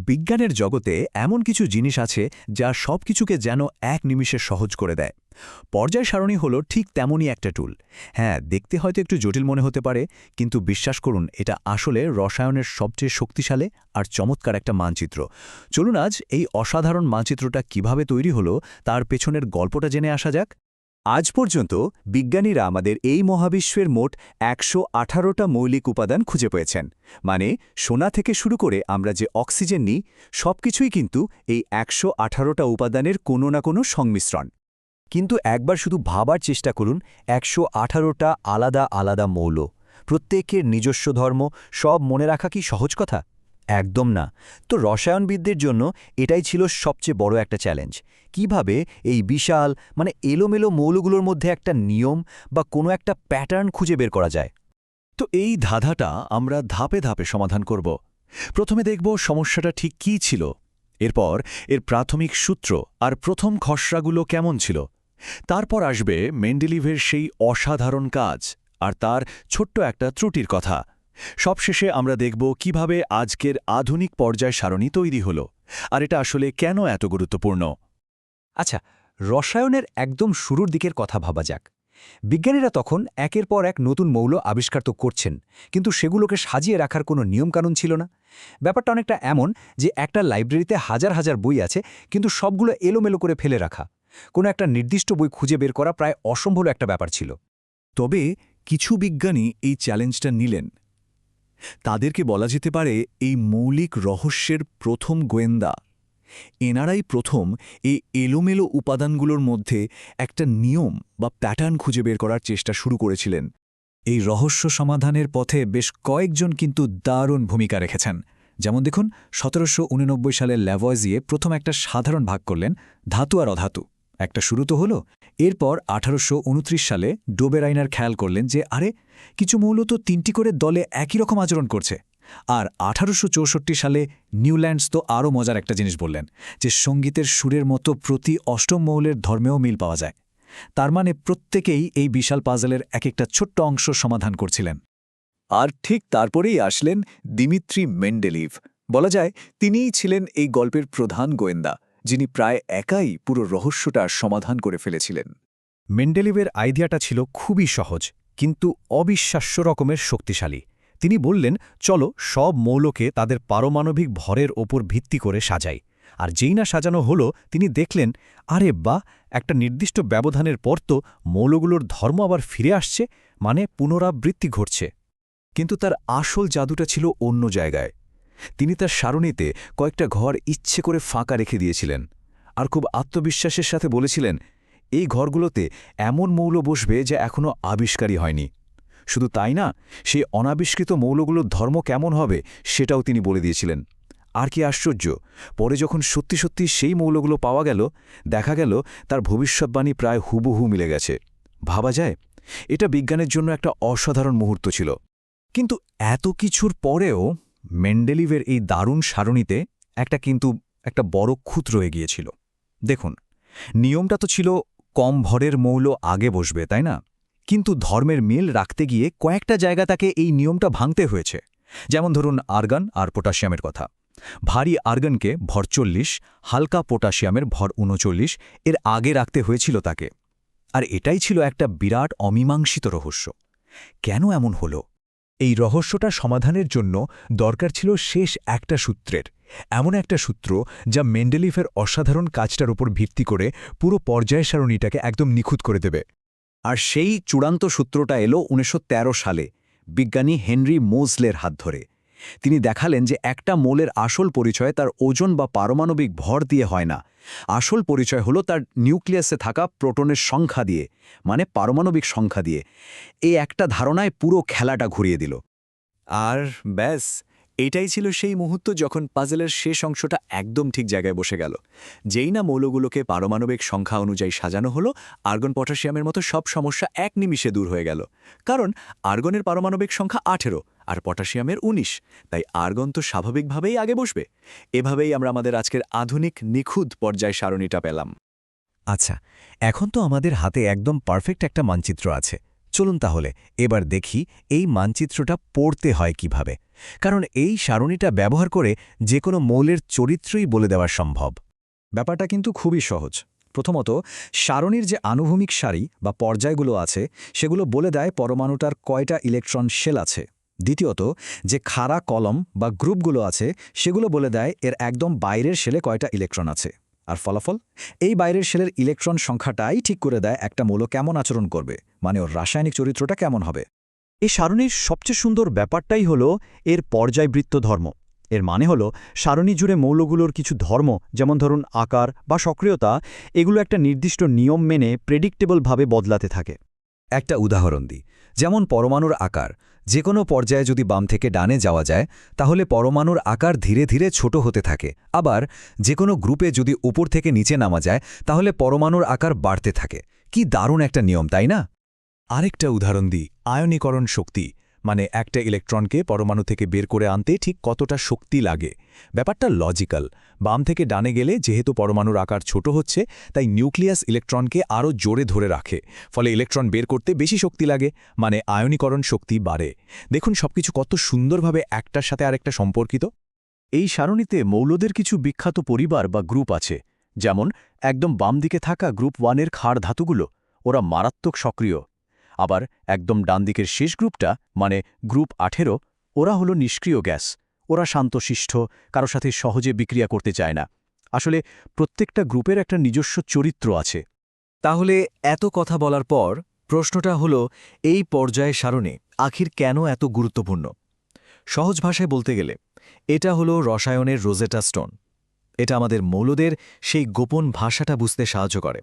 বিজ্ঞানের জগতে এমন কিছু জিনিস আছে যা সবকিছুকে যেন এক নিমিষে সহজ করে দেয়। পর্যায় সারণী হলো ঠিক তেমনই একটা টুল। হ্যাঁ, দেখতে হয়তো একটু জটিল মনে হতে পারে, কিন্তু বিশ্বাস করুন এটা আসলে রসায়নের সবচেয়ে শক্তিশালী আর চমৎকার একটা মানচিত্র। চলুন আজ এই অসাধারণ মানচিত্রটা কিভাবে তৈরি হলো তার পেছনের গল্পটা জেনে আসা যাক। আজ পর্যন্ত বিজ্ঞানীরা আমাদের এই মহাবিশ্বের মোট ১১৮টা মৌলিক উপাদান খুঁজে পেয়েছেন। মানে সোনা থেকে শুরু করে আমরা যে অক্সিজেন নিই সবকিছুই কিন্তু এই ১১৮টা উপাদানের কোনো না কোনো সংমিশ্রণ। কিন্তু একবার শুধু ভাবার চেষ্টা করুন, ১১৮টা আলাদা আলাদা মৌল, প্রত্যেকের নিজস্ব ধর্ম, সব মনে রাখা কি সহজ কথা? একদম না। তো রসায়নবিদদের জন্য এটাই ছিল সবচেয়ে বড় একটা চ্যালেঞ্জ। কিভাবে এই বিশাল এলোমেলো মৌলগুলোর মধ্যে একটা নিয়ম বা কোনো একটা প্যাটার্ন খুঁজে বের করা যায়। তো এই ধাঁধাটা আমরা ধাপে ধাপে সমাধান করব। প্রথমে দেখব সমস্যাটা ঠিক কী ছিল, এরপর এর প্রাথমিক সূত্র আর প্রথম খসড়াগুলো কেমন ছিল। তারপর আসবে মেন্ডেলিভের সেই অসাধারণ কাজ আর তার ছোট্ট একটা ত্রুটির কথা। সবশেষে আমরা দেখব কিভাবে আজকের আধুনিক পর্যায় সারণী তৈরি হল, আর এটা আসলে কেন এত গুরুত্বপূর্ণ। আচ্ছা, রসায়নের একদম শুরুর দিকের কথা ভাবা যাক। বিজ্ঞানীরা তখন একের পর এক নতুন মৌল আবিষ্কার তো করছেন, কিন্তু সেগুলোকে সাজিয়ে রাখার কোনো নিয়মকানুন ছিল না। ব্যাপারটা অনেকটা এমন যে একটা লাইব্রেরিতে হাজার হাজার বই আছে, কিন্তু সবগুলো এলোমেলো করে ফেলে রাখা। কোনো একটা নির্দিষ্ট বই খুঁজে বের করা প্রায় অসম্ভব একটা ব্যাপার ছিল। তবে কিছু বিজ্ঞানী এই চ্যালেঞ্জটা নিলেন। তাদেরকে বলা যেতে পারে এই মৌলিক রহস্যের প্রথম গোয়েন্দা। এনারাই প্রথম এই এলোমেলো উপাদানগুলোর মধ্যে একটা নিয়ম বা প্যাটার্ন খুঁজে বের করার চেষ্টা শুরু করেছিলেন। এই রহস্য সমাধানের পথে বেশ কয়েকজন কিন্তু দারুণ ভূমিকা রেখেছেন। যেমন দেখুন, ১৭৮৯ সালে ল্যাভয়েজিয়ে প্রথম একটা সাধারণ ভাগ করলেন ধাতু আর অধাতু। একটা শুরু তো হলো। এরপর ১৮২৯ সালে ডোবেরাইনার খেয়াল করলেন যে আরে, কিছু মৌল তো ৩টি করে দলে একই রকম আচরণ করছে। আর ১৮৬৪ সালে নিউল্যান্ডস তো আরও মজার একটা জিনিস বললেন, যে সঙ্গীতের সুরের মতো প্রতি অষ্টম মৌলের ধর্মেও মিল পাওয়া যায়। তার মানে প্রত্যেকেই এই বিশাল পাজলের এক একটা ছোট্ট অংশ সমাধান করছিলেন। আর ঠিক তারপরেই আসলেন দিমিত্রি মেন্ডেলিভ। বলা যায় তিনিই ছিলেন এই গল্পের প্রধান গোয়েন্দা, যিনি প্রায় একাই পুরো রহস্যটা সমাধান করে ফেলেছিলেন। মেন্ডেলিভের আইডিয়াটা ছিল খুবই সহজ, কিন্তু অবিশ্বাস্য রকমের শক্তিশালী। তিনি বললেন, চলো সব মৌলকে তাদের পারমাণবিক ভরের ওপর ভিত্তি করে সাজাই। আর যেই না সাজানো হলো, তিনি দেখলেন, আরে বাহ, একটা নির্দিষ্ট ব্যবধানের পর তো মৌলগুলোর ধর্ম আবার ফিরে আসছে, মানে পুনরাবৃত্তি ঘটছে। কিন্তু তার আসল জাদুটা ছিল অন্য জায়গায়। তিনি তার সারণীতে কয়েকটা ঘর ইচ্ছে করে ফাঁকা রেখে দিয়েছিলেন, আর খুব আত্মবিশ্বাসের সাথে বলেছিলেন, এই ঘরগুলোতে এমন মৌল বসবে যা এখনও আবিষ্কারই হয়নি। শুধু তাই না, সেই অনাবিষ্কৃত মৌলগুলোর ধর্ম কেমন হবে সেটাও তিনি বলে দিয়েছিলেন। আর কি আশ্চর্য, পরে যখন সত্যি সত্যি সেই মৌলগুলো পাওয়া গেল, দেখা গেল তার ভবিষ্যৎবাণী প্রায় হুবহু মিলে গেছে। ভাবা যায়, এটা বিজ্ঞানের জন্য একটা অসাধারণ মুহূর্ত ছিল। কিন্তু এত কিছুর পরেও মেন্ডেলিভের এই দারুণ সারণীতে একটা বড় খুঁত রয়ে গিয়েছিল। দেখুন, নিয়মটা তো ছিল কম ভরের মৌল আগে বসবে, তাই না? কিন্তু ধর্মের মিল রাখতে গিয়ে কয়েকটা জায়গা তাকে এই নিয়মটা ভাঙতে হয়েছে। যেমন ধরুন আর্গন আর পটাশিয়ামের কথা। ভারী আর্গনকে ভর ৪০, হালকা পটাশিয়ামের ভর ৩৯ এর আগে রাখতে হয়েছিল তাকে। আর এটাই ছিল একটা বিরাট অমীমাংসিত রহস্য। কেন এমন হলো? এই রহস্যটা সমাধানের জন্য দরকার ছিল শেষ একটা সূত্রের, এমন একটা সূত্র যা মেন্ডেলিভের অসাধারণ কাজটার উপর ভিত্তি করে পুরো পর্যায় সারণীটাকে একদম নিখুঁত করে দেবে। আর সেই চূড়ান্ত সূত্রটা এলো ১৯১৩ সালে বিজ্ঞানী হেনরি মোজলের হাত ধরে। তিনি দেখালেন যে একটা মৌলের আসল পরিচয় তার ওজন বা পারমাণবিক ভর দিয়ে হয় না। আসল পরিচয় হলো তার নিউক্লিয়াসে থাকা প্রোটনের সংখ্যা দিয়ে, মানে পারমাণবিক সংখ্যা দিয়ে। এই একটা ধারণায় পুরো খেলাটা ঘুরিয়ে দিল। আর ব্যাস, এটাই ছিল সেই মুহূর্ত যখন পাজলের শেষ অংশটা একদম ঠিক জায়গায় বসে গেল। যেই না মৌলগুলোকে পারমাণবিক সংখ্যা অনুযায়ী সাজানো হলো, আর্গন পটাশিয়ামের মতো সব সমস্যা এক নিমিষে দূর হয়ে গেল। কারণ আর্গনের পারমাণবিক সংখ্যা ১৮ আর পটাশিয়ামের ১৯, তাই আর্গন তো স্বাভাবিকভাবেই আগে বসবে। এভাবেই আমরা আমাদের আজকের আধুনিক নিখুঁত পর্যায় সারণীটা পেলাম। আচ্ছা, এখন তো আমাদের হাতে একদম পারফেক্ট একটা মানচিত্র আছে। চলুন তাহলে এবার দেখি এই মানচিত্রটা পড়তে হয় কিভাবে, কারণ এই সারণীটা ব্যবহার করে যে কোনো মৌলের চরিত্রই বলে দেওয়া সম্ভব। ব্যাপারটা কিন্তু খুবই সহজ। প্রথমত, সারণীর যে আনুভূমিক সারি বা পর্যায়গুলো আছে সেগুলো বলে দেয় পরমাণুটার কয়টা ইলেকট্রন শেল আছে। দ্বিতীয়ত, যে খাড়া কলম বা গ্রুপগুলো আছে সেগুলো বলে দেয় এর একদম বাইরের শেলে কয়টা ইলেকট্রন আছে। আর ফলাফল, এই বাইরের শেলের ইলেকট্রন সংখ্যাটাই ঠিক করে দেয় একটা মৌল কেমন আচরণ করবে, মানে ওর রাসায়নিক চরিত্রটা কেমন হবে। এই সারণীর সবচেয়ে সুন্দর ব্যাপারটাই হলো এর পর্যায়বৃত্ত ধর্ম। এর মানে হলো সারণী জুড়ে মৌলগুলোর কিছু ধর্ম, যেমন ধরুন আকার বা সক্রিয়তা, এগুলো একটা নির্দিষ্ট নিয়ম মেনে প্রেডিক্টেবলভাবে বদলাতে থাকে। একটা উদাহরণ দিই, যেমন পরমাণুর আকার। যে কোনো পর্যায়ে যদি বাম থেকে ডানে যাওয়া যায় তাহলে পরমাণুর আকার ধীরে ধীরে ছোট হতে থাকে। আবার যে কোনো গ্রুপে যদি উপর থেকে নিচে নামা যায় তাহলে পরমাণুর আকার বাড়তে থাকে। কি দারুণ একটা নিয়ম, তাই না? আরেকটা উদাহরণ দিই, আয়নীকরণ শক্তি, মানে একটা ইলেকট্রনকে পরমাণু থেকে বের করে আনতে ঠিক কতটা শক্তি লাগে। ব্যাপারটা লজিক্যাল। বাম থেকে ডানে গেলে যেহেতু পরমাণুর আকার ছোট হচ্ছে, তাই নিউক্লিয়াস ইলেকট্রনকে আরও জোরে ধরে রাখে, ফলে ইলেকট্রন বের করতে বেশি শক্তি লাগে, মানে আয়নীকরণ শক্তি বাড়ে। দেখুন সবকিছু কত সুন্দরভাবে একটার সাথে আরেকটা সম্পর্কিত। এই সারণীতে মৌলদের কিছু বিখ্যাত পরিবার বা গ্রুপ আছে, যেমন একদম বাম দিকে থাকা গ্রুপ 1-এর ক্ষার ধাতুগুলো, ওরা মারাত্মক সক্রিয়। আবার একদম ডান দিকের শেষ গ্রুপটা, মানে গ্রুপ 18, ওরা হলো নিষ্ক্রিয় গ্যাস। ওরা শান্তশিষ্ট, কারো সাথে সহজে বিক্রিয়া করতে চায় না। আসলে প্রত্যেকটা গ্রুপের একটা নিজস্ব চরিত্র আছে। তাহলে এত কথা বলার পর প্রশ্নটা হলো, এই পর্যায় সারণী আখির কেন এত গুরুত্বপূর্ণ? সহজ ভাষায় বলতে গেলে এটা হলো রসায়নের রোজেটা স্টোন। এটা আমাদের মৌলদের সেই গোপন ভাষাটা বুঝতে সাহায্য করে।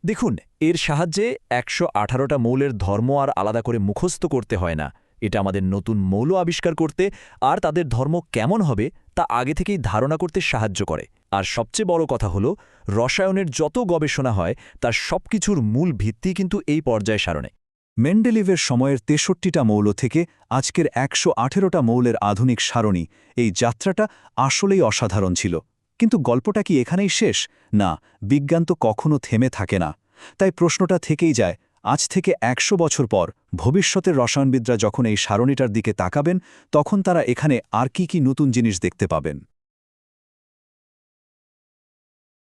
দেখুন, এর সাহায্যে 118টা মৌলের ধর্ম আর আলাদা করে মুখস্থ করতে হয় না। এটা আমাদের নতুন মৌল আবিষ্কার করতে আর তাদের ধর্ম কেমন হবে তা আগে থেকেই ধারণা করতে সাহায্য করে। আর সবচেয়ে বড় কথা হলো, রসায়নের যত গবেষণা হয় তার সবকিছুর মূল ভিত্তি কিন্তু এই পর্যায় সারণে। মেন্ডেলিভের সময়ের 63টা মৌল থেকে আজকের 118টা মৌলের আধুনিক সারণী, এই যাত্রাটা আসলেই অসাধারণ ছিল। কিন্তু গল্পটা কি এখানেই শেষ? না, বিজ্ঞান তো কখনো থেমে থাকে না। তাই প্রশ্নটা থেকেই যায়, আজ থেকে 100 বছর পর ভবিষ্যতের রসায়নবিদরা যখন এই সারণীটার দিকে তাকাবেন, তখন তারা এখানে আর কি নতুন জিনিস দেখতে পাবেন।